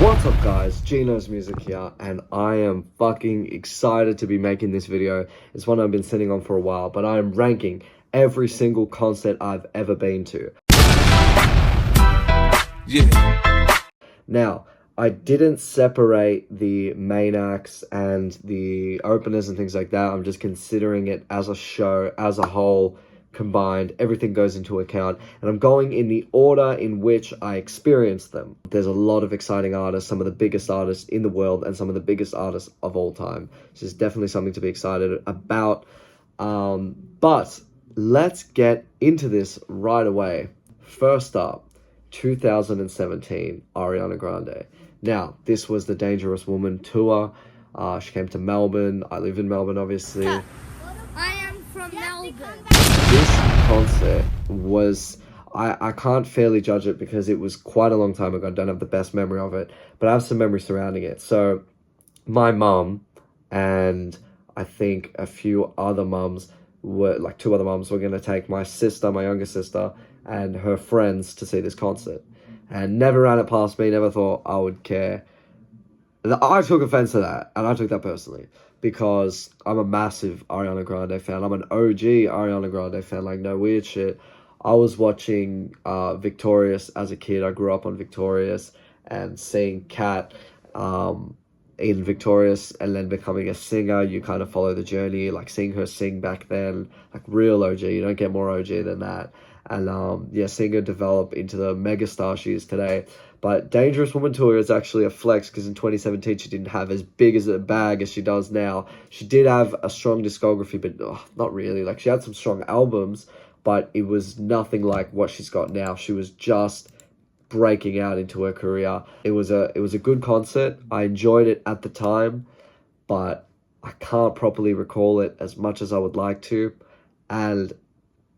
What's up guys, Gino's Music here, and I am fucking excited to be making this video. It's one I've been sitting on for a while, but I am ranking every single concert I've ever been to. Yeah. Now, I didn't separate the main acts and the openers and things like that. I'm just considering it as a show, as a whole, combined. Everything goes into account, and I'm going in the order in which I experienced them. There's a lot of exciting artists, some of the biggest artists in the world and some of the biggest artists of all time. This is definitely something to be excited about. But let's get into this right away. First up, 2017, Ariana Grande. Now, this was the Dangerous Woman tour. She came to Melbourne. I live in Melbourne, obviously. I am from Melbourne. This concert was, I can't fairly judge it because it was quite a long time ago. I don't have the best memory of it, but I have some memory surrounding it. So my mum and I think a few other mums were, like two other mums were going to take my sister, my younger sister, and her friends to see this concert. And never ran it past me, never thought I would care. I took offense to that, and I took that personally, because I'm a massive Ariana Grande fan. I'm an OG Ariana Grande fan, like no weird shit. I was watching Victorious as a kid. I grew up on Victorious, and seeing Kat in Victorious and then becoming a singer, you kind of follow the journey, like seeing her sing back then, like real OG. You don't get more OG than that. And yeah, seeing her develop into the megastar she is today. But Dangerous Woman Tour is actually a flex, because in 2017 she didn't have as big as a bag as she does now. She did have a strong discography, but not really. Like, she had some strong albums, but it was nothing like what she's got now. She was just breaking out into her career. It was a good concert. I enjoyed it at the time, but I can't properly recall it as much as I would like to. And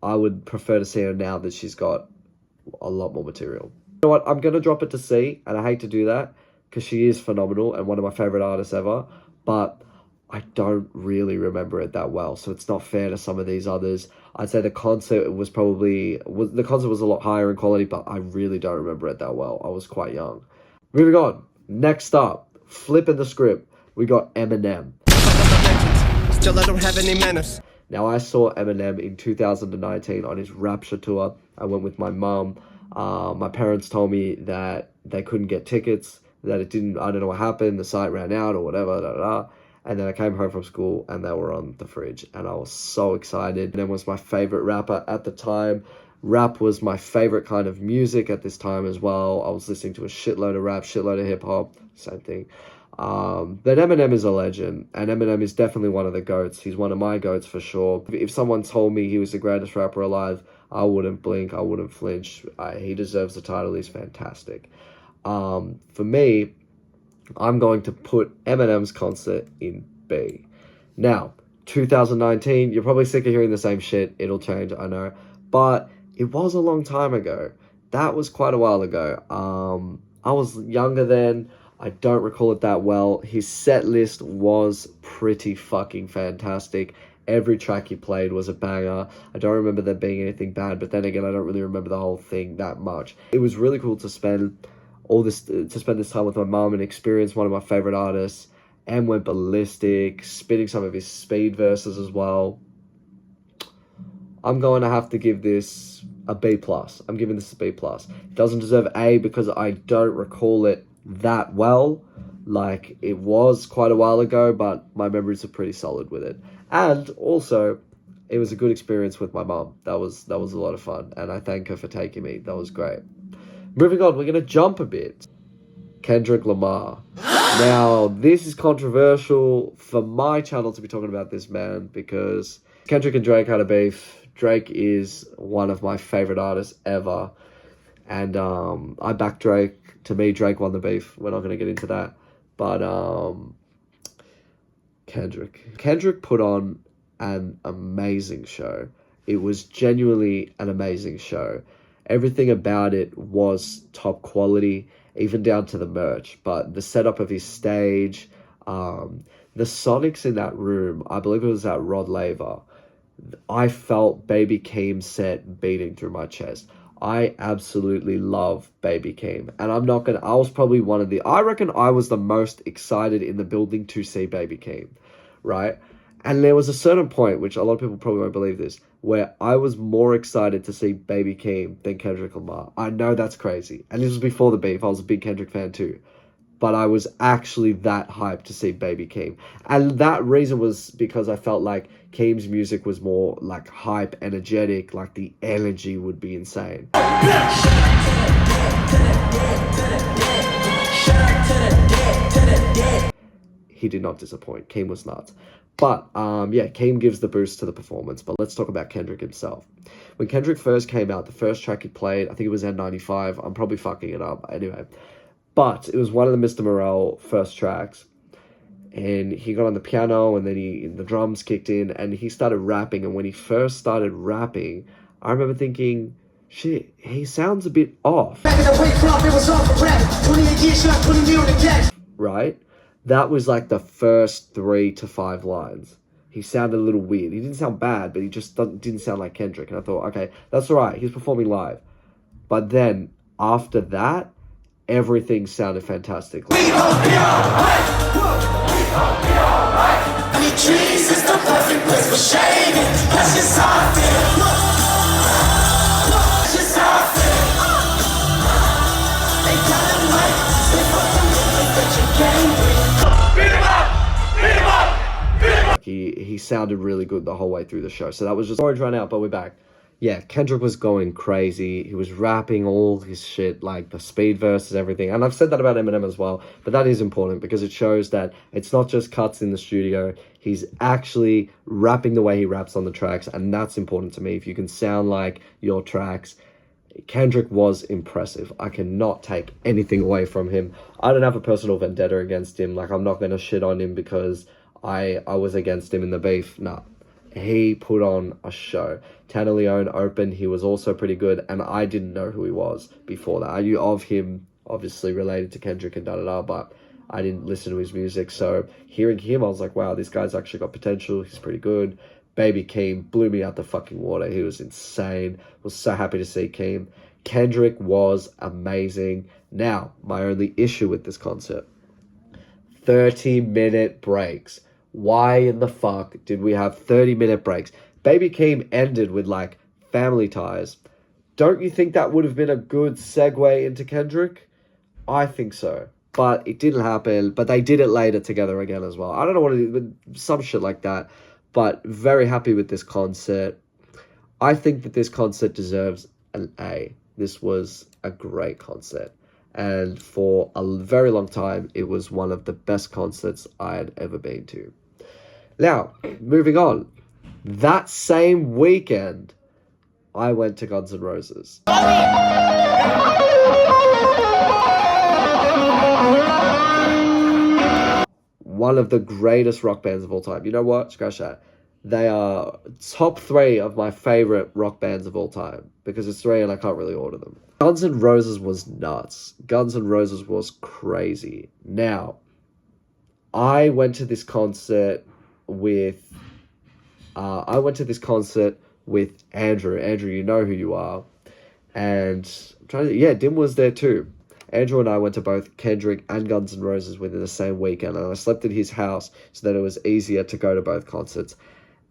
I would prefer to see her now that she's got a lot more material. You know what? I'm going to drop it to C, and I hate to do that because she is phenomenal and one of my favorite artists ever, but I don't really remember it that well, so it's not fair to some of these others. I'd say the concert was a lot higher in quality, but I really don't remember it that well. I was quite young. Moving on. Next up, flipping the script, we got Eminem. Still, I don't have any manners. Now, I saw Eminem in 2019 on his Rapture tour. I went with my mum. My parents told me that they couldn't get tickets, that it didn't, I don't know what happened, the site ran out or whatever, And then I came home from school and they were on the fridge, and I was so excited. Eminem was my favorite rapper at the time. Rap was my favorite kind of music at this time as well. I was listening to a shitload of rap, shitload of hip hop, same thing. But Eminem is a legend, and Eminem is definitely one of the GOATs. He's one of my GOATs for sure. If someone told me he was the greatest rapper alive, I wouldn't blink, I wouldn't flinch. He deserves the title, he's fantastic. For me, I'm going to put Eminem's concert in B. Now, 2019, you're probably sick of hearing the same shit. It'll change, I know. But it was a long time ago. That was quite a while ago. I was younger then. I don't recall it that well. His set list was pretty fucking fantastic. Every track he played was a banger. I don't remember there being anything bad, but then again, I don't really remember the whole thing that much. It was really cool to spend this time with my mom and experience one of my favorite artists. And went ballistic, spitting some of his speed verses as well. I'm going to have to give this a B+. I'm giving this a B+. It doesn't deserve A because I don't recall it that well. Like, it was quite a while ago, but my memories are pretty solid with it. And also, it was a good experience with my mom. That was a lot of fun, and I thank her for taking me. That was great. Moving on, we're going to jump a bit. Kendrick Lamar. Now, this is controversial for my channel to be talking about this man, because Kendrick and Drake had a beef. Drake is one of my favorite artists ever, and I back Drake. To me, Drake won the beef. We're not going to get into that, but Kendrick put on an amazing show. It was genuinely an amazing show. Everything about it was top quality, even down to the merch. But the setup of his stage, the Sonics in that room, I believe it was at Rod Laver, I felt Baby Keem's set beating through my chest. I absolutely love Baby Keem. And I was probably I reckon I was the most excited in the building to see Baby Keem, right? And there was a certain point, which a lot of people probably won't believe this, where I was more excited to see Baby Keem than Kendrick Lamar. I know that's crazy. And this was before the beef. I was a big Kendrick fan too. But I was actually that hyped to see Baby Keem. And that reason was because I felt like Keem's music was more like hype, energetic, like the energy would be insane. He did not disappoint. Keem was nuts. But yeah, Keem gives the boost to the performance. But let's talk about Kendrick himself. When Kendrick first came out, the first track he played, I think it was N95. I'm probably fucking it up. Anyway. But it was one of the Mr. Morale first tracks. And he got on the piano and then the drums kicked in and he started rapping. And when he first started rapping, I remember thinking, shit, he sounds a bit off. Right? That was like the first 3 to 5 lines. He sounded a little weird. He didn't sound bad, but he just didn't sound like Kendrick. And I thought, okay, that's all right. He's performing live. But then after that, everything sounded fantastic. Like, trees is the perfect place for shading. That's just how I feel. That's just how I feel. They got him right. They fucking with but you can't breathe. Beat him up! Beat him up! Beat him up! He sounded really good the whole way through the show. So that was just Orange Run Out, but we're back. Yeah, Kendrick was going crazy. He was rapping all his shit, like the speed verses, everything. And I've said that about Eminem as well, but that is important because it shows that it's not just cuts in the studio. He's actually rapping the way he raps on the tracks, and that's important to me. If you can sound like your tracks, Kendrick was impressive. I cannot take anything away from him. I don't have a personal vendetta against him. Like, I'm not going to shit on him because I was against him in the beef. Nah. He put on a show. Tanner Leone opened. He was also pretty good, and I didn't know who he was before that. I knew of him, obviously related to Kendrick and da-da-da, but I didn't listen to his music. So hearing him, I was like, wow, this guy's actually got potential. He's pretty good. Baby Keem blew me out the fucking water. He was insane. Was so happy to see Keem. Kendrick was amazing. Now, my only issue with this concert, 30-minute breaks. Why in the fuck did we have 30-minute breaks? Baby Keem ended with like Family Ties. Don't you think that would have been a good segue into Kendrick? I think so. But it didn't happen. But they did it later together again as well. I don't know what it is, but some shit like that. But very happy with this concert. I think that this concert deserves an A. This was a great concert. And for a very long time, it was one of the best concerts I had ever been to. Now, moving on. That same weekend, I went to Guns N' Roses. One of the greatest rock bands of all time. You know what? Scratch that. They are top 3 of my favorite rock bands of all time. Because it's 3 and I can't really order them. Guns N' Roses was nuts. Guns N' Roses was crazy. Now, I went to this concert with Andrew. Andrew, you know who you are. And Dim was there too. Andrew and I went to both Kendrick and Guns N' Roses within the same weekend, and I slept at his house so that it was easier to go to both concerts.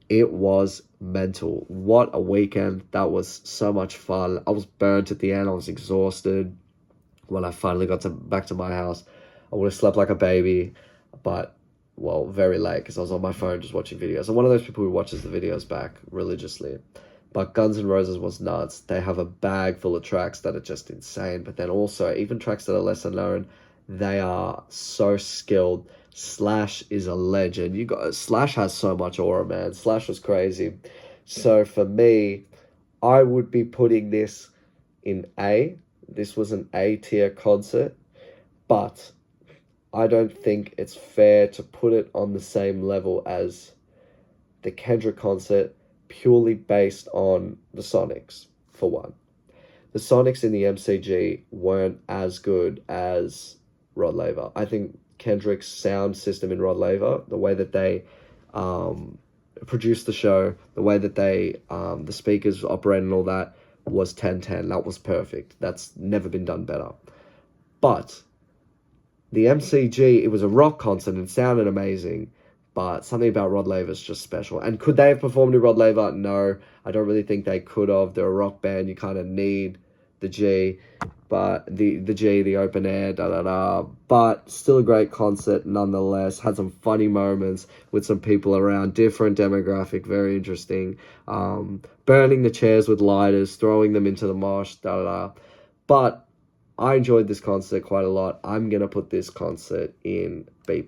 It was mental. What a weekend. That was so much fun. I was burnt at the end. I was exhausted. When I finally got back to my house, I would have slept like a baby, but well, very late because I was on my phone just watching videos. I'm one of those people who watches the videos back religiously. But Guns N' Roses was nuts. They have a bag full of tracks that are just insane. But then also, even tracks that are lesser known, they are so skilled. Slash is a legend. Slash has so much aura, man. Slash was crazy. So for me, I would be putting this in A. This was an A tier concert. But I don't think it's fair to put it on the same level as the Kendrick concert purely based on the Sonics, for one. The Sonics in the MCG weren't as good as Rod Laver. I think Kendrick's sound system in Rod Laver, the way that they produced the show, the way that they the speakers operate and all that was 10/10. That was perfect. That's never been done better. But the MCG, it was a rock concert and it sounded amazing, but something about Rod Laver's just special. And could they have performed with Rod Laver? No, I don't really think they could have. They're a rock band. You kind of need the G, but the G, the open air, da da da. But still a great concert nonetheless. Had some funny moments with some people around, different demographic, very interesting. Burning the chairs with lighters, throwing them into the mosh, da da da. But I enjoyed this concert quite a lot. I'm gonna put this concert in B+.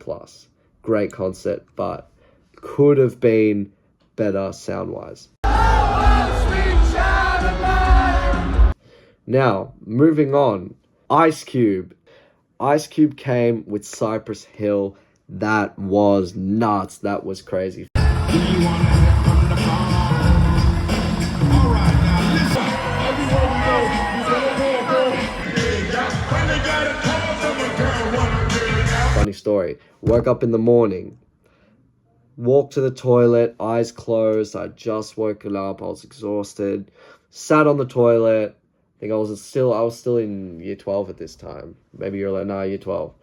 Great concert, but could have been better sound-wise. Now, moving on, Ice Cube. Ice Cube came with Cypress Hill. That was nuts. That was crazy. Funny story. Woke up in the morning, walked to the toilet, eyes closed. I'd just woken up. I was exhausted. Sat on the toilet. I think I was still in year 12 at this time. Maybe you're like, nah, year 12.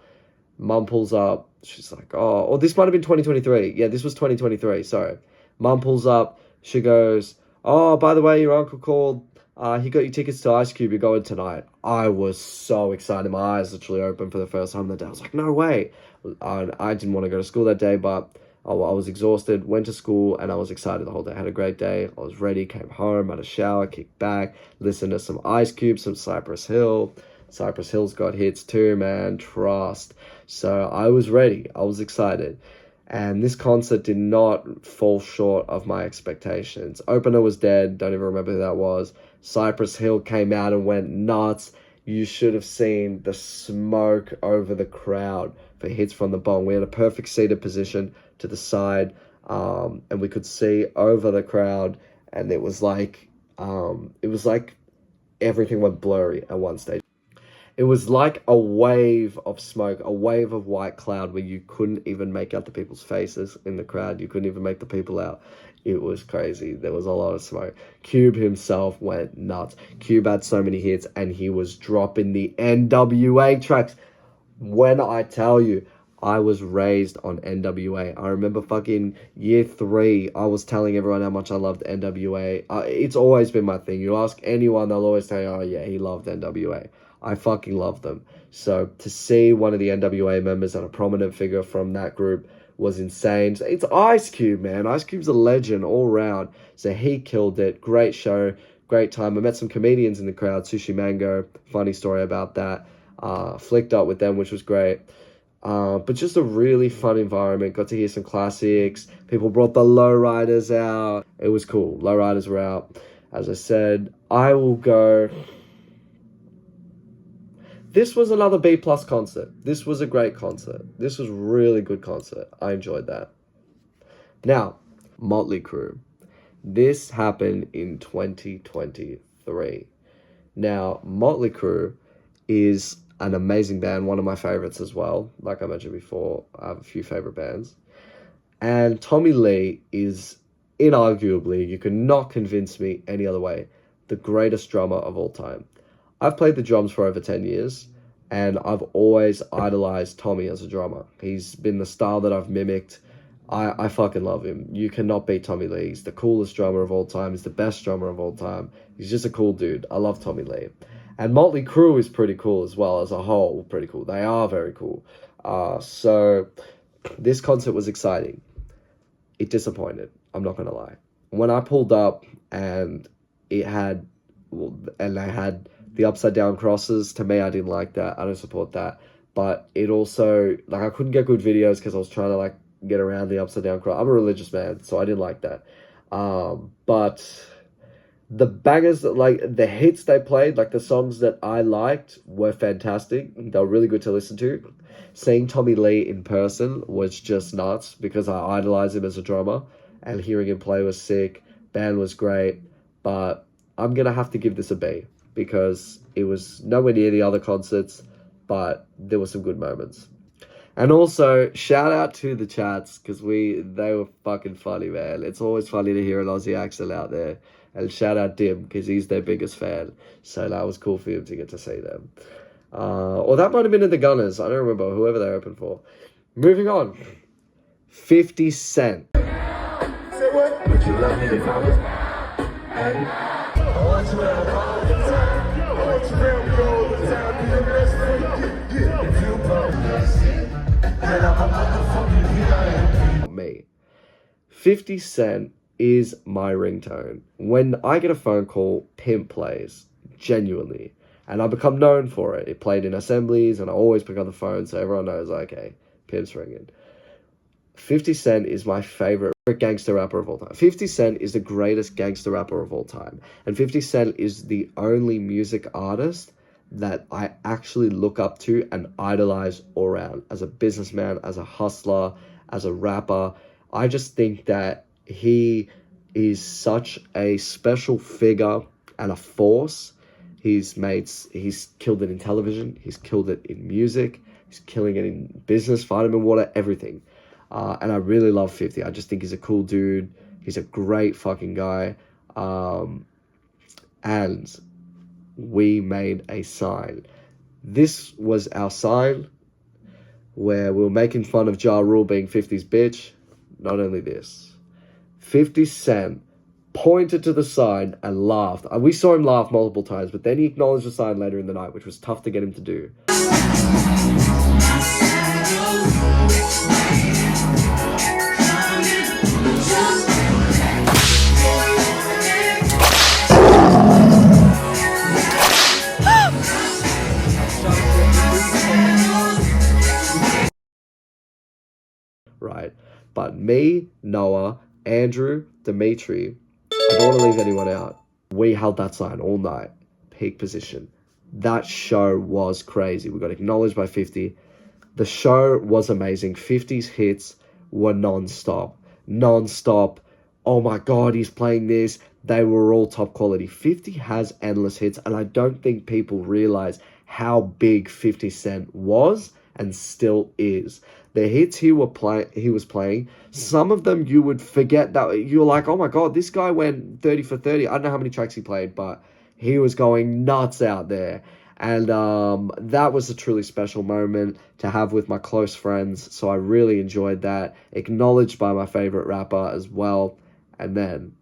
Mum pulls up. She's like, oh, this might have been 2023. Yeah, this was 2023. Sorry. Mum pulls up. She goes, oh, by the way, your uncle called. He got you tickets to Ice Cube. You're going tonight. I was so excited. My eyes literally opened for the first time that day. I was like, no way. I didn't want to go to school that day, but I was exhausted, went to school, and I was excited the whole day. I had a great day. I was ready, came home, had a shower, kicked back, listened to some Ice Cube, some Cypress Hill. Cypress Hill's got hits too, man. Trust. So I was ready. I was excited. And this concert did not fall short of my expectations. Opener was dead. Don't even remember who that was. Cypress Hill came out and went nuts. You should have seen the smoke over the crowd for hits from the bong. We had a perfect seated position to the side, and we could see over the crowd, and it was like everything went blurry at one stage. It was like a wave of smoke, a wave of white cloud where you couldn't even make out the people's faces in the crowd. You couldn't even make the people out. It was crazy. There was a lot of smoke. Cube himself went nuts. Cube had so many hits and he was dropping the NWA tracks. When I tell you, I was raised on NWA. I remember fucking year 3, I was telling everyone how much I loved NWA. It's always been my thing. You ask anyone, they'll always tell you, oh yeah, he loved NWA. I fucking love them. So to see one of the NWA members and a prominent figure from that group was insane. It's Ice Cube, man. Ice Cube's a legend all around. So he killed it. Great show. Great time. I met some comedians in the crowd. Sushi Mango. Funny story about that. Flicked up with them, which was great. But just a really fun environment. Got to hear some classics. People brought the lowriders out. It was cool. Lowriders were out. As I said, I will go... This was another B+ concert. This was a great concert. This was a really good concert. I enjoyed that. Now, Motley Crue. This happened in 2023. Now, Motley Crue is an amazing band, one of my favorites as well. Like I mentioned before, I have a few favorite bands. And Tommy Lee is inarguably, you cannot convince me any other way, the greatest drummer of all time. I've played the drums for over 10 years, and I've always idolized Tommy as a drummer. He's been the style that I've mimicked. I fucking love him. You cannot beat Tommy Lee. He's the coolest drummer of all time. He's the best drummer of all time. He's just a cool dude. I love Tommy Lee. And Motley Crue is pretty cool as well, as a whole. Pretty cool. They are very cool. So this concert was exciting. It disappointed. I'm not going to lie. When I pulled up and they had the upside down crosses, to me, I didn't like that. I don't support that. But it also, like, I couldn't get good videos because I was trying to, like, get around the upside down cross. I'm a religious man, so I didn't like that. But the bangers, like, the hits they played, like, the songs that I liked were fantastic. They were really good to listen to. Seeing Tommy Lee in person was just nuts because I idolize him as a drummer, and hearing him play was sick. Band was great, but I'm going to have to give this a B, because it was nowhere near the other concerts, but there were some good moments. And also, shout out to the chats, because they were fucking funny, man. It's always funny to hear an Aussie accent out there. And shout out Dim, because he's their biggest fan. So that was cool for him to get to see them. Or that might have been in the Gunners. I don't remember, whoever they opened for. Moving on. 50 Cent. Say what? Would you love me if I was? And I want you around all the time. I want you around me all the time. Be the best friend. Yeah. If you promise, then I'm a motherfucking hero. Me. 50 Cent is my ringtone. When I get a phone call, Pimp plays. Genuinely. And I become known for it. It played in assemblies, and I always pick up the phone so everyone knows, okay, Pimp's ringing. 50 Cent is my favorite gangster rapper of all time. 50 Cent is the greatest gangster rapper of all time. And 50 Cent is the only music artist that I actually look up to and idolize all around. As a businessman, as a hustler, as a rapper. I just think that he is such a special figure and a force. He's killed it in television. He's killed it in music. He's killing it in business, vitamin water, everything. And I really love 50. I just think he's a cool dude. He's a great fucking guy. And we made a sign. This was our sign where we were making fun of Ja Rule being 50's bitch. Not only this, 50 Cent pointed to the sign and laughed. We saw him laugh multiple times, but then he acknowledged the sign later in the night, which was tough to get him to do. Right, but me, Noah, Andrew, Dimitri, I don't want to leave anyone out. We held that sign all night, peak position. That show was crazy. We got acknowledged by 50. The show was amazing. 50's hits were non-stop. Oh my God, he's playing this. They were all top quality. 50 has endless hits, and I don't think people realize how big 50 Cent was and still is. The hits he was playing, some of them you would forget that you're like, oh my God, this guy went 30 for 30. I don't know how many tracks he played, but he was going nuts out there. And that was a truly special moment to have with my close friends. So I really enjoyed that. Acknowledged by my favorite rapper as well. And then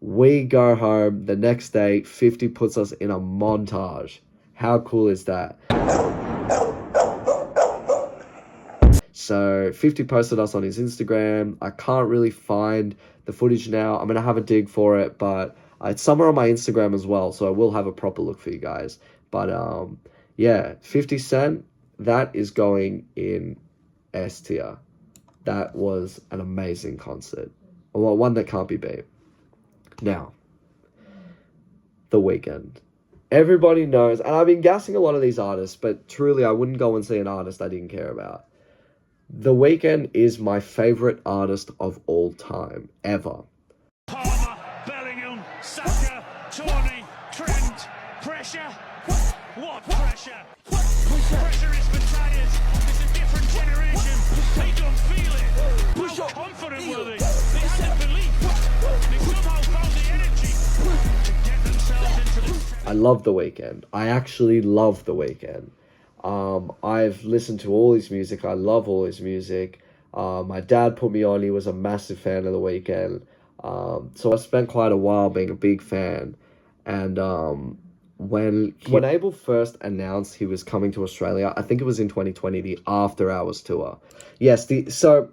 we go home the next day. 50 puts us in a montage. How cool is that? So 50 posted us on his Instagram. I can't really find the footage now. I'm going to have a dig for it, but it's somewhere on my Instagram as well. So I will have a proper look for you guys. But yeah, 50 Cent, that is going in S tier. That was an amazing concert. Well, one that can't be beat. Now, The Weeknd. Everybody knows, and I've been gassing a lot of these artists, but truly I wouldn't go and see an artist I didn't care about. The Weeknd is my favorite artist of all time, ever. Palmer, Bellingham, Saka, Tony, Trent, pressure. What pressure? Pressure is contagious. It's a different generation. They don't feel it. How confident were they? They had the belief. They somehow found the energy to get themselves into this. I love The Weeknd. I actually love The Weeknd. I've listened to all his music. I love all his music. My dad put me on. He was a massive fan of The Weeknd. So I spent quite a while being a big fan. And when Abel first announced he was coming to Australia, I think it was in 2020, the After Hours tour. Yes, so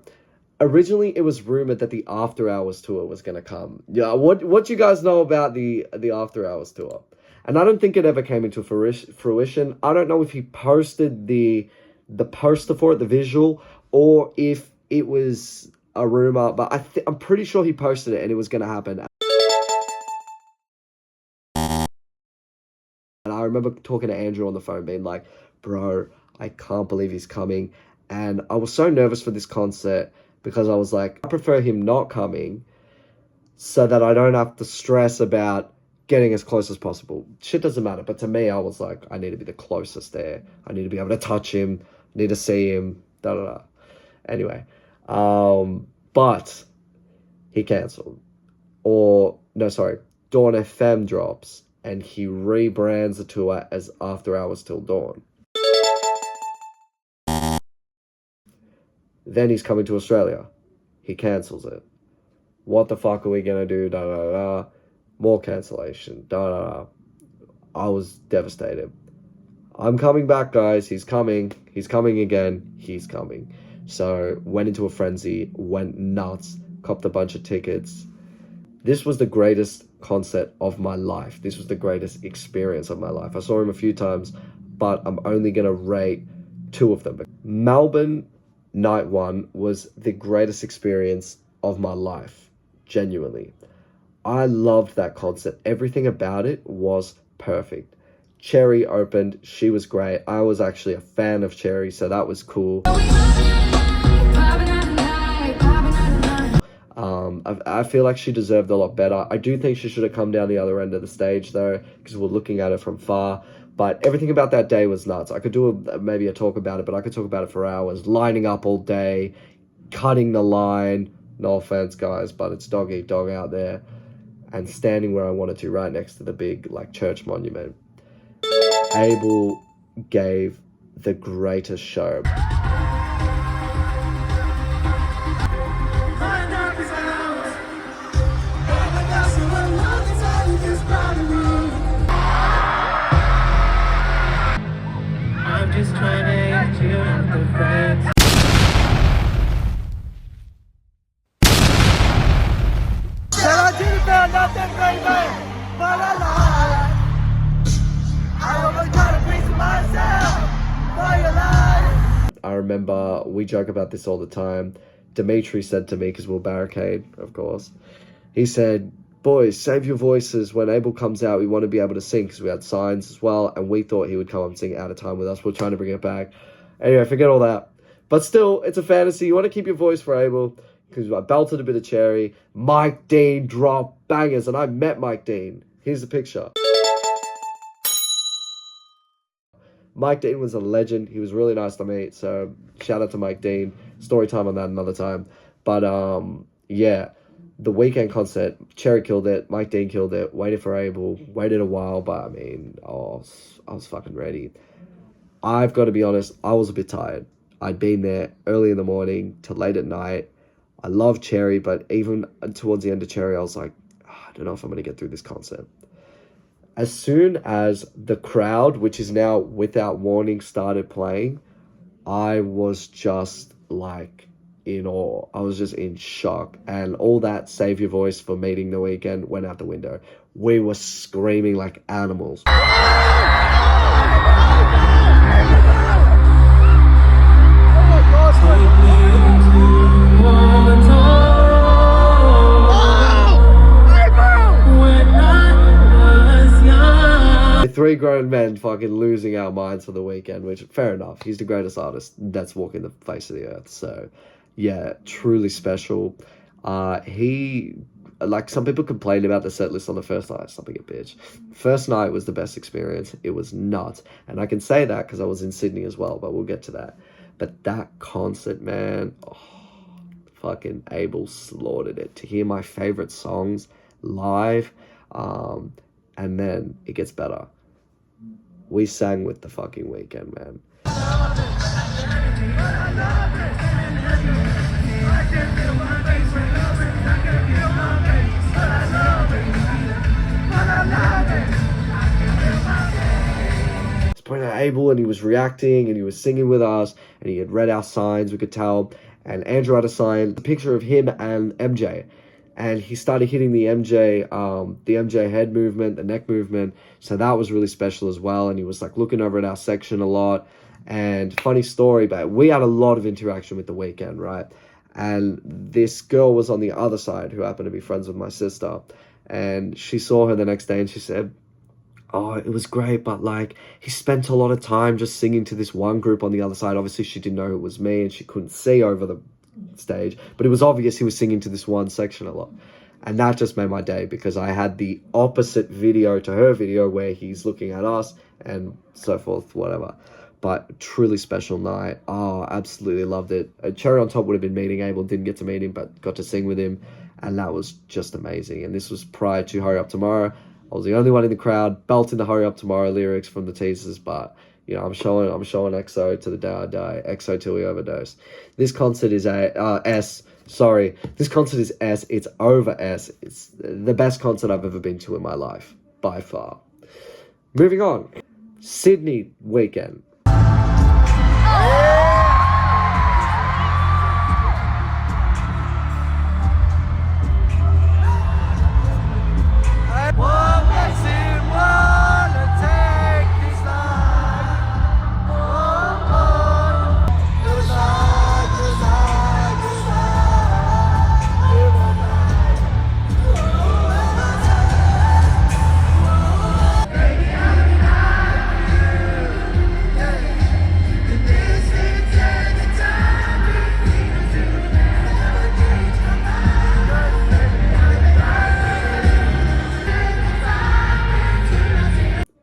originally it was rumored that the After Hours tour was going to come. Yeah, what you guys know about the After Hours tour? And I don't think it ever came into fruition. I don't know if he posted the poster for it, the visual, or if it was a rumor, but I'm pretty sure he posted it and it was going to happen. And I remember talking to Andrew on the phone being like, bro, I can't believe he's coming. And I was so nervous for this concert because I was like, I prefer him not coming so that I don't have to stress about getting as close as possible. Shit doesn't matter. But to me, I was like, I need to be the closest there. I need to be able to touch him. I need to see him. Da da da. Anyway, but he cancelled. Dawn FM drops, and he rebrands the tour as After Hours Till Dawn. Then he's coming to Australia. He cancels it. What the fuck are we gonna do? Da da da. More cancellation. Da da da. I was devastated. I'm coming back, guys. He's coming. He's coming again. He's coming. So went into a frenzy, went nuts, copped a bunch of tickets. This was the greatest concert of my life. This was the greatest experience of my life. I saw him a few times, but I'm only gonna rate 2 of them. Melbourne night 1 was the greatest experience of my life. Genuinely. I loved that concert. Everything about it was perfect. Cherry opened. She was great. I was actually a fan of Cherry, so that was cool. I feel like she deserved a lot better. I do think she should have come down the other end of the stage, though, because we're looking at it from far. But everything about that day was nuts. I could do maybe a talk about it, but I could talk about it for hours. Lining up all day, cutting the line. No offense, guys, but it's dog eat dog out there. And standing where I wanted to, right next to the big, like, church monument. Abel gave the greatest show. I'm just trying to get you out the friends. I remember we joke about this all the time. Dimitri said to me, because we'll barricade, of course, he said, boys, save your voices. When Abel comes out, we want to be able to sing, because we had signs as well, and we thought he would come and sing Out of Time with us. We're trying to bring it back. Anyway, forget all that. But still, it's a fantasy. You want to keep your voice for Abel, because I belted a bit of Cherry. Mike Dean dropped bangers, and I met Mike Dean. Here's the picture. Mike Dean was a legend. He was really nice to meet, so shout out to Mike Dean. Story time on that another time. But yeah, the weekend concert, Cherry killed it, Mike Dean killed it, waited for Abel, waited a while, but I mean, I was fucking ready. I've got to be honest, I was a bit tired. I'd been there early in the morning to late at night. I love Cherry, but even towards the end of Cherry, I was like, I don't know if I'm going to get through this concert. As soon as the crowd, which is now Without Warning, started playing, I was just like in awe. I was just in shock. And all that save your voice for meeting the Weeknd went out the window. We were screaming like animals. Three grown men fucking losing our minds for the Weeknd, which, fair enough. He's the greatest artist that's walking the face of the earth. So, yeah, truly special. He, like, some people complained about the set list on the first night. Stop being a bitch. First night was the best experience. It was nuts. And I can say that because I was in Sydney as well, but we'll get to that. But that concert, man, fucking Abel slaughtered it. To hear my favorite songs live, and then it gets better. We sang with the fucking Weeknd, man. It's pointing at Abel, and he was reacting, and he was singing with us, and he had read our signs, we could tell. And Andrew had a sign, a picture of him and MJ. And he started hitting the MJ head movement, the neck movement. So that was really special as well. And he was like looking over at our section a lot. And funny story, but we had a lot of interaction with the Weeknd, right? And this girl was on the other side who happened to be friends with my sister. And she saw her the next day and she said, oh, it was great, but like he spent a lot of time just singing to this one group on the other side. Obviously, she didn't know it was me and she couldn't see over the stage, but it was obvious he was singing to this one section a lot. And that just made my day because I had the opposite video to her video where he's looking at us and so forth, whatever. But truly special night. Oh, absolutely loved it. A cherry on top would have been meeting Abel, didn't get to meet him, but got to sing with him. and that was just amazing. And this was prior to Hurry Up Tomorrow. I was the only one in the crowd belting the Hurry Up Tomorrow lyrics from the teasers, but you know, I'm showing EXO to the day I die, EXO till we overdose. This concert is S. Sorry, this concert is S. It's over S. It's the best concert I've ever been to in my life, by far. Moving on, Sydney weekend.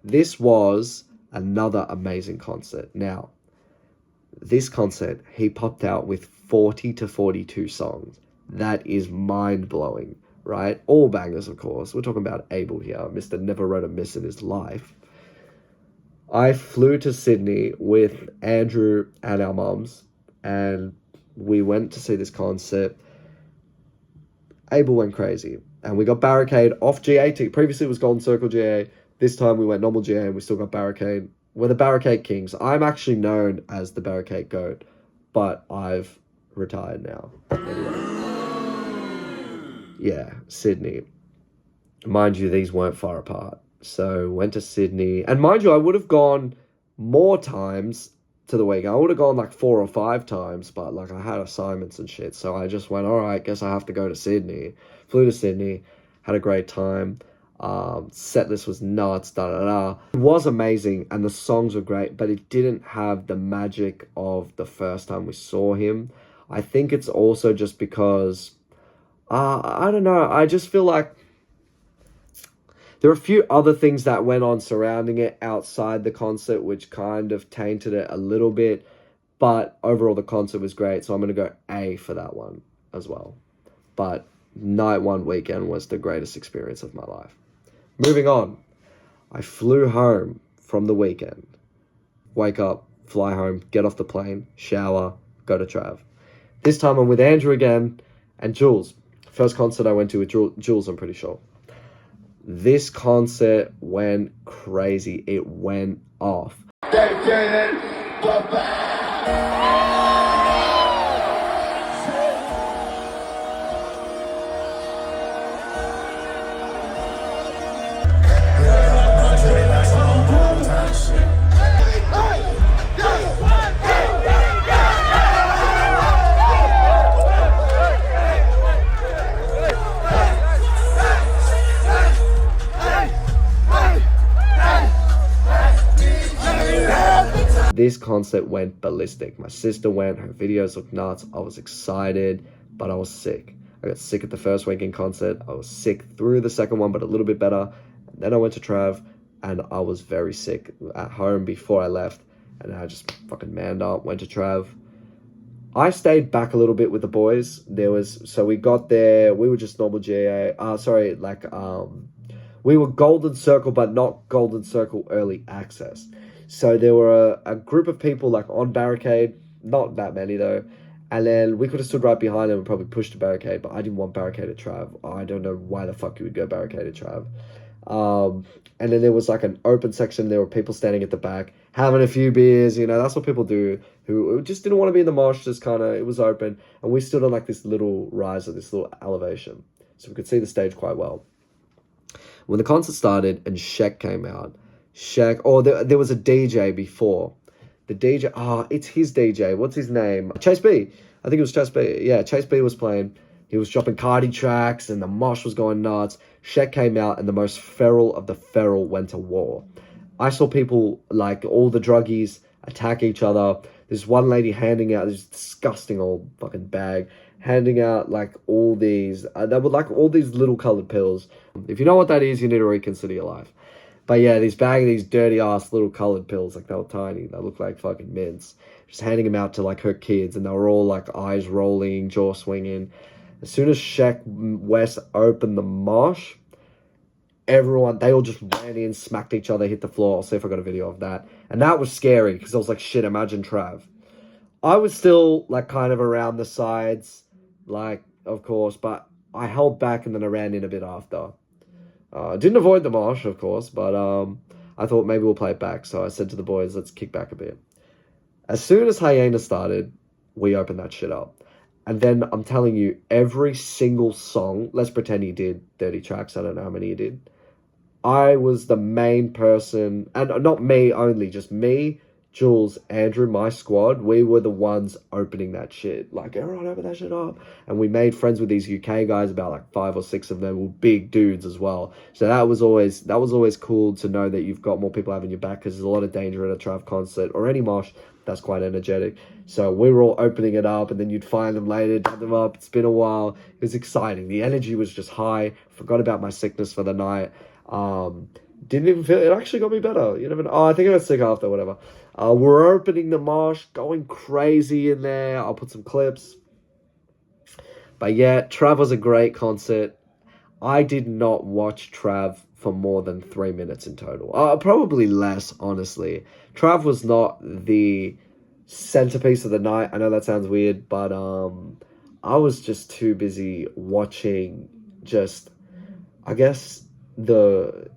This was another amazing concert. Now, this concert, he popped out with 40 to 42 songs. That is mind-blowing, right? All bangers, of course. We're talking about Abel here. Mr. Never wrote a miss in his life. I flew to Sydney with Andrew and our mums, and we went to see this concert. Abel went crazy, and we got Barricade off GA. Previously, it was Golden Circle GA. This time we went normal GA and we still got Barricade. We're the Barricade Kings. I'm actually known as the Barricade Goat, but I've retired now. Anyway. Yeah, Sydney. Mind you, these weren't far apart. So went to Sydney. And mind you, I would have gone more times to the weekend. I would have gone like 4 or 5 times, but like I had assignments and shit. So I just went, all right, guess I have to go to Sydney. Flew to Sydney, had a great time. Set list was nuts, It was amazing and the songs were great, but it didn't have the magic of the first time we saw him. I think it's also just because I don't know, I just feel like there are a few other things that went on surrounding it outside the concert which kind of tainted it a little bit, but overall the concert was great, so I'm going to go A for that one as well. But night one weekend was the greatest experience of my life. Moving on, I flew home from the weekend. Wake up, fly home, get off the plane, shower, go to Trav. This time I'm with Andrew again and Jules. First concert I went to with Jules, I'm pretty sure. This concert went crazy. It went off. This concert went ballistic. My sister went, her videos looked nuts. I was excited, but I was sick. I got sick at the first weekend concert. I was sick through the second one, but a little bit better. And then I went to Trav, and I was very sick at home before I left. And I just fucking manned up, went to Trav. I stayed back a little bit with the boys. So we got there, we were just normal GA. We were Golden Circle, but not Golden Circle Early Access. So there were a group of people like on Barricade, not that many though, and then we could have stood right behind them and probably pushed the Barricade, but I didn't want Barricade at Trav. I don't know why the fuck you would go Barricade at Trav. And then there was like an open section. There were people standing at the back having a few beers, you know, that's what people do, who just didn't want to be in the mosh, just kind of, it was open, and we stood on like this little rise, or this little elevation, so we could see the stage quite well. When the concert started and Sheck came out, there was a DJ before. The DJ, it's his DJ. What's his name? Chase B. I think it was Chase B. Yeah, Chase B was playing. He was dropping Cardi tracks and the mosh was going nuts. Sheck came out and the most feral of the feral went to war. I saw people, like all the druggies, attack each other. There's one lady handing out this disgusting old fucking bag, handing out like all these, they were like all these little colored pills. If you know what that is, you need to reconsider your life. But yeah, these dirty ass little colored pills, like they were tiny, they looked like fucking mints. Just handing them out to like her kids, and they were all like eyes rolling, jaw swinging. As soon as Sheck West opened the mosh, everyone, they all just ran in, smacked each other, hit the floor. I'll see if I got a video of that. And that was scary because I was like, shit, imagine Trav. I was still like kind of around the sides, like, of course, but I held back and then I ran in a bit after. Didn't avoid the mosh, of course, but I thought maybe we'll play it back. So I said to the boys, let's kick back a bit. As soon as Hyena started, we opened that shit up. And then I'm telling you, every single song, let's pretend he did 30 tracks. I don't know how many he did. I was the main person, and not me only, just me, Jules, Andrew, my squad. We were the ones opening that shit. Like, everyone open that shit up. And we made friends with these UK guys, about like 5 or 6 of them were big dudes as well. So that was always cool to know that you've got more people having your back, because there's a lot of danger at a Trav concert or any mosh that's quite energetic. So we were all opening it up, and then you'd find them later, dab them up. It's been a while. It was exciting. The energy was just high. Forgot about my sickness for the night. Didn't even feel it. Actually got me better. You never know. Oh, I think I got sick after, whatever. We're opening the mosh, going crazy in there. I'll put some clips. But yeah, Trav was a great concert. I did not watch Trav for more than 3 minutes in total. Probably less, honestly. Trav was not the centerpiece of the night. I know that sounds weird, but I was just too busy watching just, I guess, the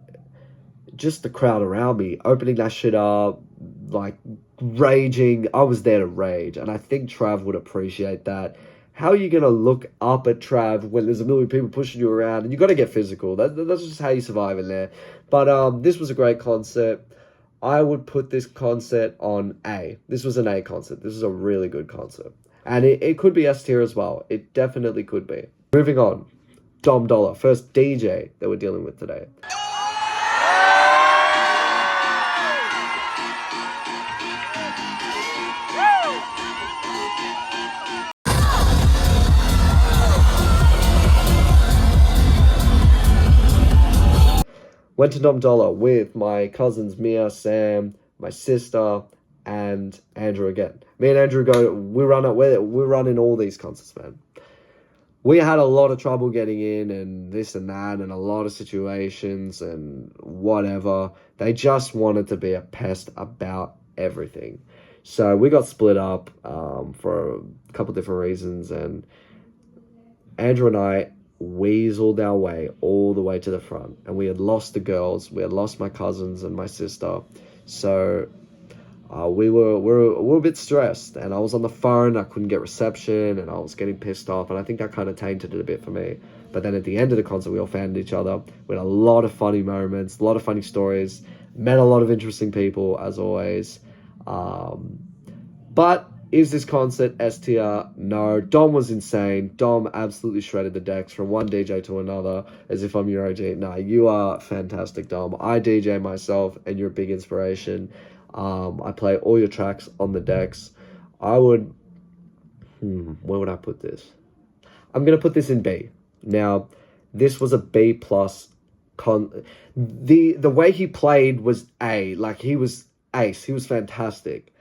crowd around me, opening that shit up, like raging. I was there to rage, and I think Trav would appreciate that. How are you going to look up at Trav when there's a million people pushing you around? And you got to get physical. That's just how you survive in there. But this was a great concert. I would put this concert on A. This was an A concert. This is a really good concert. And it could be S tier as well. It definitely could be. Moving on. Dom Dollar, first DJ that we're dealing with today. Went to Dom Dollar with my cousins Mia, Sam, my sister, and Andrew again. Me and Andrew we're running all these concerts, man. We had a lot of trouble getting in and this and that and a lot of situations and whatever. They just wanted to be a pest about everything. So we got split up for a couple different reasons, and Andrew and I weaseled our way all the way to the front, and we had lost the girls. We had lost my cousins and my sister. So we were a bit stressed, and I was on the phone. I couldn't get reception, and I was getting pissed off, and I think that kind of tainted it a bit for me. But then at the end of the concert, we all found each other. We had a lot of funny moments, a lot of funny stories, met a lot of interesting people as always. But is this concert S tier? No. Dom was insane. Dom absolutely shredded the decks from one DJ to another, as if I'm your OG. Nah, you are fantastic, Dom. I DJ myself, and you're a big inspiration. I play all your tracks on the decks. I would... where would I put this? I'm going to put this in B. Now, this was a B plus. The way he played was A. Like, he was ace. He was fantastic.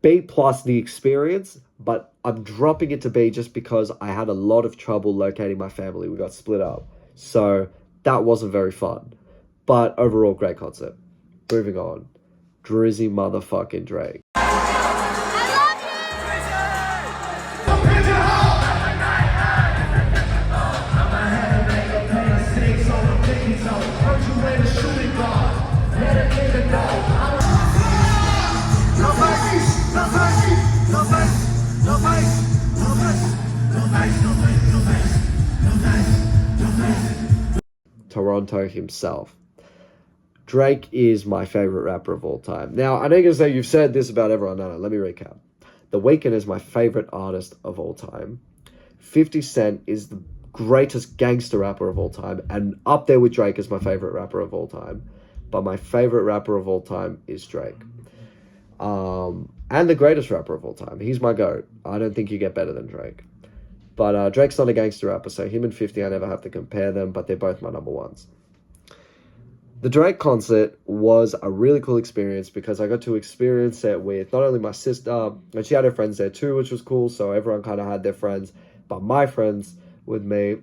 B plus the experience, but I'm dropping it to B just because I had a lot of trouble locating my family. We got split up. So, that wasn't very fun. But overall, great concert. Moving on. Drizzy motherfucking Drake. Toronto himself. Drake is my favorite rapper of all time. Now, I know you're going to say you've said this about everyone. No, let me recap. The Weeknd is my favorite artist of all time. 50 Cent is the greatest gangster rapper of all time, and up there with Drake is my favorite rapper of all time. But my favorite rapper of all time is Drake. And the greatest rapper of all time. He's my GOAT. I don't think you get better than Drake. But Drake's not a gangster rapper, so him and 50, I never have to compare them, but they're both my number ones. The Drake concert was a really cool experience because I got to experience it with not only my sister, and she had her friends there too, which was cool, so everyone kind of had their friends, but my friends with me.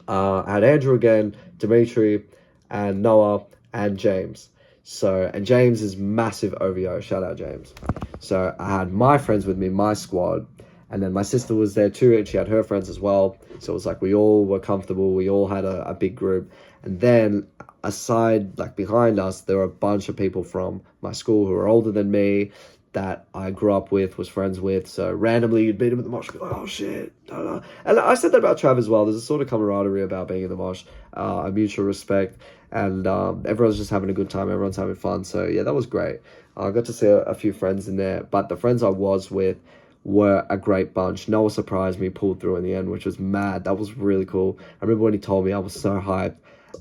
I had Andrew again, Dimitri, and Noah, and James. So, and James is massive OVO. Shout out, James. So, I had my friends with me, my squad, and then my sister was there too, and she had her friends as well. So, it was like we all were comfortable, we all had a big group. And then, aside, like behind us, there were a bunch of people from my school who were older than me that I grew up with, was friends with. So randomly you'd meet him at the mosh, be like, oh shit. Da, da. And I said that about Trav as well. There's a sort of camaraderie about being in the mosh, a mutual respect, and everyone's just having a good time. Everyone's having fun. So yeah, that was great. I got to see a few friends in there, but the friends I was with were a great bunch. Noah surprised me, pulled through in the end, which was mad. That was really cool. I remember when he told me, I was so hyped.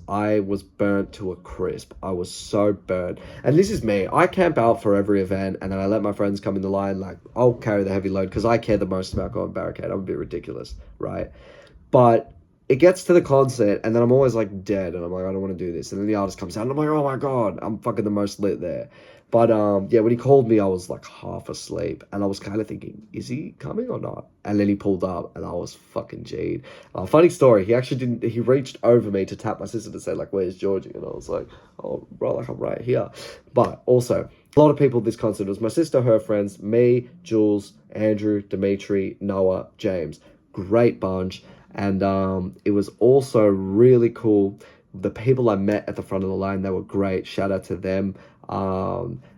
I was burnt to a crisp. I was so burnt. And this is me. I camp out for every event, and then I let my friends come in the line. Like, I'll carry the heavy load because I care the most about going barricade. I'm a bit ridiculous, right? But it gets to the concert, and then I'm always like dead, and I'm like, I don't want to do this. And then the artist comes out, and I'm like, oh my god, I'm fucking the most lit there. But yeah, when he called me, I was like half asleep, and I was kind of thinking, is he coming or not? And then he pulled up, and I was fucking G'd. Funny story, he actually didn't. He reached over me to tap my sister to say like, "Where's Georgie?" And I was like, "Oh, bro, like I'm right here." But also, a lot of people at this concert. It was my sister, her friends, me, Jules, Andrew, Dimitri, Noah, James. Great bunch, and it was also really cool. The people I met at the front of the line, they were great. Shout out to them.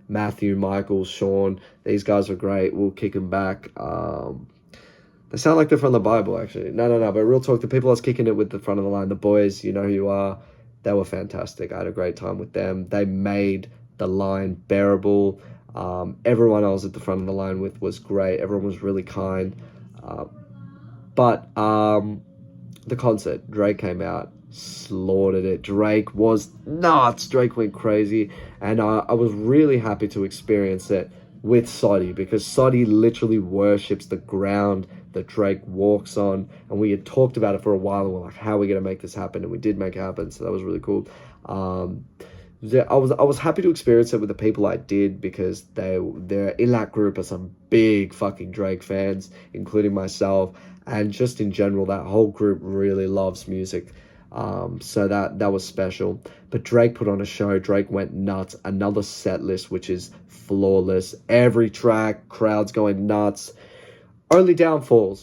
Matthew, Michael, Sean, these guys were great. We'll kick them back. They sound like they're from the Bible, actually. No, but real talk, the people I was kicking it with the front of the line, the boys, you know who you are, they were fantastic. I had a great time with them. They made the line bearable. Everyone I was at the front of the line with was great. Everyone was really kind. But the concert, Drake came out, slaughtered it. Drake was nuts. Drake went crazy, and I was really happy to experience it with Soddy, because Soddy literally worships the ground that Drake walks on, and we had talked about it for a while, and we're like, how are we going to make this happen? And we did make it happen, so that was really cool. Yeah, I was happy to experience it with the people I did, because they're in that group are some big fucking Drake fans, including myself, and just in general, that whole group really loves music. So that was special. But Drake put on a show. Drake went nuts. Another set list which is flawless. Every track, crowds going nuts. Only downfall.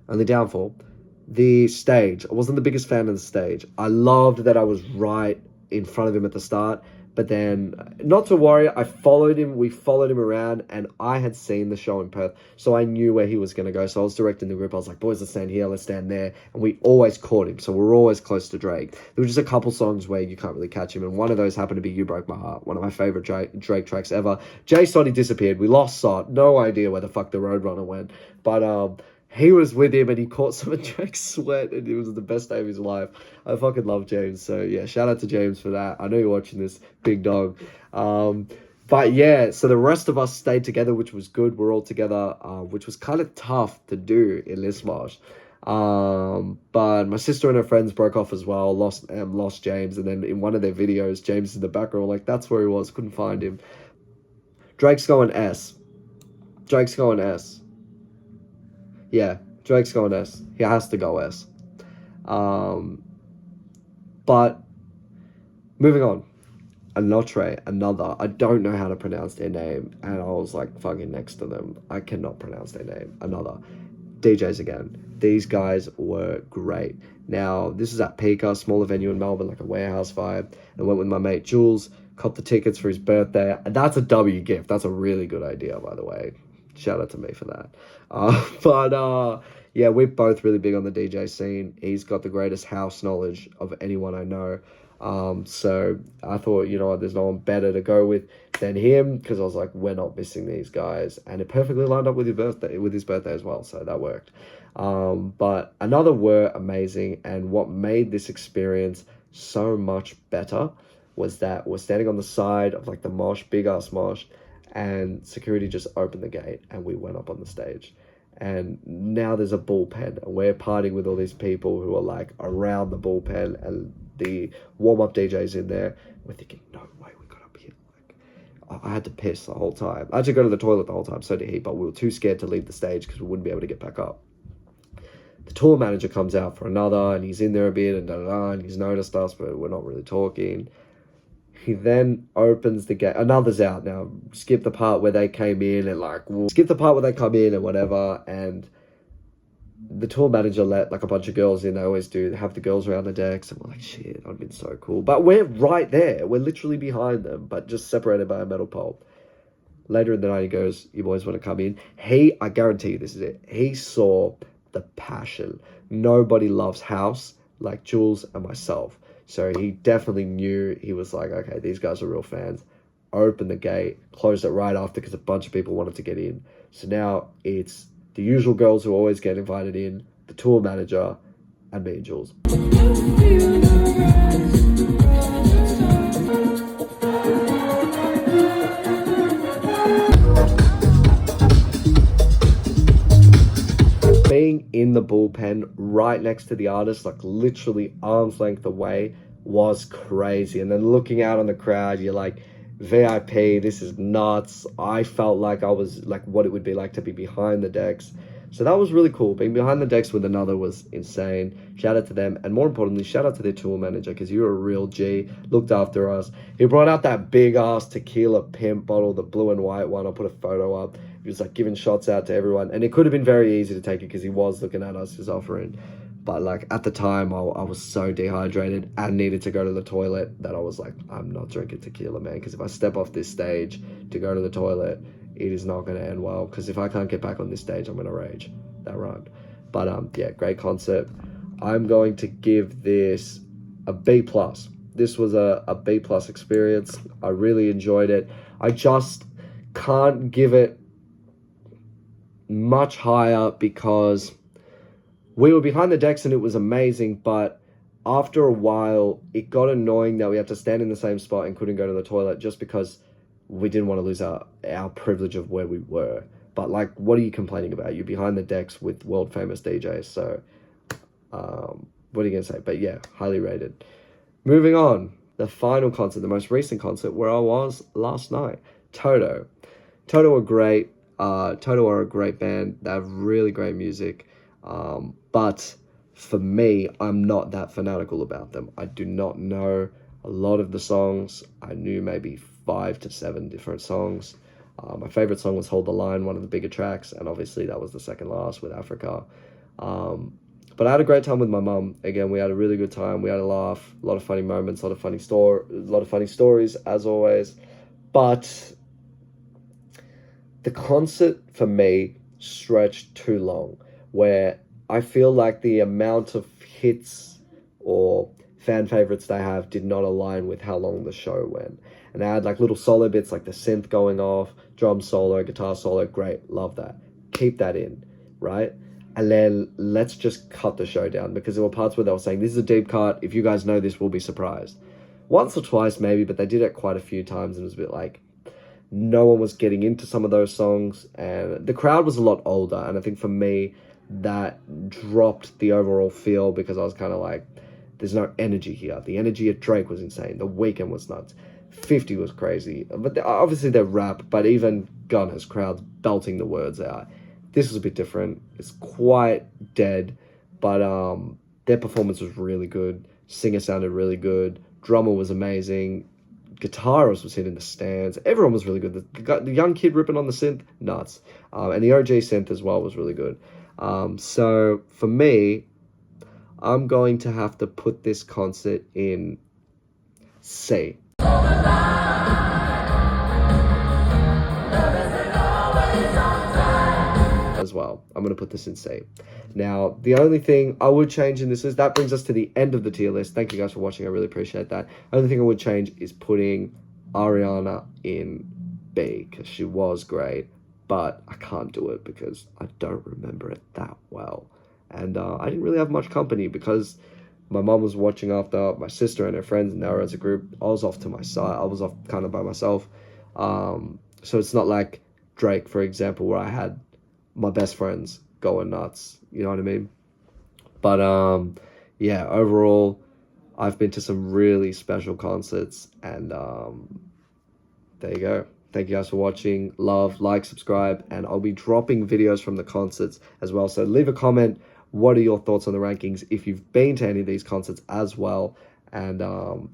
The stage. I wasn't the biggest fan of the stage. I loved that I was right in front of him at the start, but then, not to worry, we followed him around, and I had seen the show in Perth, so I knew where he was going to go. So I was directing the group. I was like, boys, let's stand here, let's stand there, and we always caught him, so we're always close to Drake. There were just a couple songs where you can't really catch him, and one of those happened to be You Broke My Heart, one of my favorite Drake tracks ever. Jay Soddy disappeared. We lost Sot. No idea where the fuck the Roadrunner went, but he was with him, and he caught some of Drake's sweat, and it was the best day of his life. I fucking love James. So yeah, shout out to James for that. I know you're watching this, big dog. But yeah, so the rest of us stayed together, which was good. We're all together, which was kind of tough to do in Lismarsh. But my sister and her friends broke off as well, lost James, and then in one of their videos, James is in the background, like, that's where he was, couldn't find him. Drake's going S. Yeah, Drake's going S. He has to go S. But moving on. Another. I don't know how to pronounce their name, and I was like fucking next to them. I cannot pronounce their name. Another. DJs again. These guys were great. Now, this is at Pika, smaller venue in Melbourne, like a warehouse vibe. I went with my mate Jules, caught the tickets for his birthday. And that's a W gift. That's a really good idea, by the way. Shout out to me for that. Yeah, we're both really big on the DJ scene. He's got the greatest house knowledge of anyone I know. So I thought, you know what, there's no one better to go with than him, because I was like, we're not missing these guys. And it perfectly lined up with his birthday as well, so that worked. But another were amazing, and what made this experience so much better was that we're standing on the side of like the mosh, big ass mosh, and security just opened the gate and we went up on the stage. And now there's a bullpen, and we're partying with all these people who are like around the bullpen, and the warm-up DJs in there. We're thinking, no way, we got up here. Like, I had to piss the whole time. I had to go to the toilet the whole time, so did he, but we were too scared to leave the stage because we wouldn't be able to get back up. The tour manager comes out for another, and he's in there a bit, and and he's noticed us, but we're not really talking. He then opens the gate. Another's out now. Skip the part where they came in and skip the part where they come in and whatever. And the tour manager let like a bunch of girls in. They always do. They have the girls around the decks, and we're like, shit, that'd been so cool. But we're right there. We're literally behind them, but just separated by a metal pole. Later in the night, he goes, "You boys want to come in?" I guarantee you, this is it. He saw the passion. Nobody loves house like Jules and myself. So he definitely knew. He was like, okay, these guys are real fans. Opened the gate, closed it right after because a bunch of people wanted to get in. So now it's the usual girls who always get invited in, the tour manager, and me and Jules. Being in the bullpen right next to the artist, like literally arm's length away, was crazy. And then looking out on the crowd, you're like, VIP, this is nuts. I felt like I was like what it would be like to be behind the decks. So that was really cool. Being behind the decks with another was insane. Shout out to them. And more importantly, shout out to their tour manager, because you were a real G. Looked after us. He brought out that big ass tequila pimp bottle, the blue and white one. I'll put a photo up. He was like giving shots out to everyone. And it could have been very easy to take it because he was looking at us, his offering. But like at the time, I was so dehydrated and needed to go to the toilet that I was like, I'm not drinking tequila, man. Because if I step off this stage to go to the toilet, it is not going to end well. Because if I can't get back on this stage, I'm going to rage that run. But yeah, great concert. I'm going to give this a B+. This was a B+ experience. I really enjoyed it. I just can't give it much higher because we were behind the decks and it was amazing, but after a while, it got annoying that we had to stand in the same spot and couldn't go to the toilet just because we didn't want to lose our privilege of where we were. But like, what are you complaining about? You're behind the decks with world famous DJs, so what are you gonna say? But yeah, highly rated. Moving on, the final concert, the most recent concert where I was last night. Toto are great. Toto are a great band. They have really great music. But for me, I'm not that fanatical about them. I do not know a lot of the songs. I knew maybe 5 to 7 different songs. My favorite song was Hold the Line, one of the bigger tracks, and obviously that was the second last with Africa. But I had a great time with my mum. Again, we had a really good time. We had a laugh, a lot of funny moments, a lot of funny stories, as always. But the concert for me stretched too long, where I feel like the amount of hits or fan favorites they have did not align with how long the show went. And they had like little solo bits like the synth going off, drum solo, guitar solo, great, love that. Keep that in, right? And then let's just cut the show down, because there were parts where they were saying, this is a deep cut, if you guys know this, we'll be surprised. Once or twice maybe, but they did it quite a few times, and it was a bit like, no one was getting into some of those songs, and the crowd was a lot older, and I think for me, that dropped the overall feel, because I was kind of like, there's no energy here. The energy at Drake was insane. The Weeknd was nuts. 50 was crazy. But obviously they're rap, but even Gunna's crowd's belting the words out. This was a bit different. It's quite dead, but their performance was really good. Singer sounded really good. Drummer was amazing. Guitarist was hitting the stands. Everyone was really good. The young kid ripping on the synth, nuts. And the OG synth as well was really good. So for me, I'm going to have to put this concert in C. As well. I'm going to put this in C. Now, the only thing I would change in this is, that brings us to the end of the tier list. Thank you guys for watching. I really appreciate that. The only thing I would change is putting Ariana in B, because she was great, but I can't do it because I don't remember it that well. And I didn't really have much company because my mom was watching after my sister and her friends, and they were as a group. I was off to my side. I was off kind of by myself. So it's not like Drake, for example, where I had my best friends going nuts. You know what I mean? But yeah, overall, I've been to some really special concerts, and there you go. Thank you guys for watching. Love, like, subscribe, and I'll be dropping videos from the concerts as well. So leave a comment what are your thoughts on the rankings if you've been to any of these concerts as well? And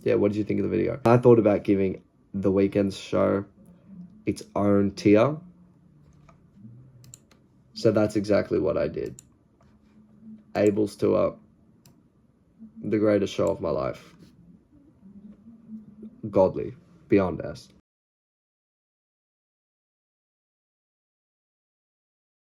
yeah, what did you think of the video? I thought about giving The Weeknd's show its own tier, so that's exactly what I did. Abel's tour, the greatest show of my life. Godly, beyond best.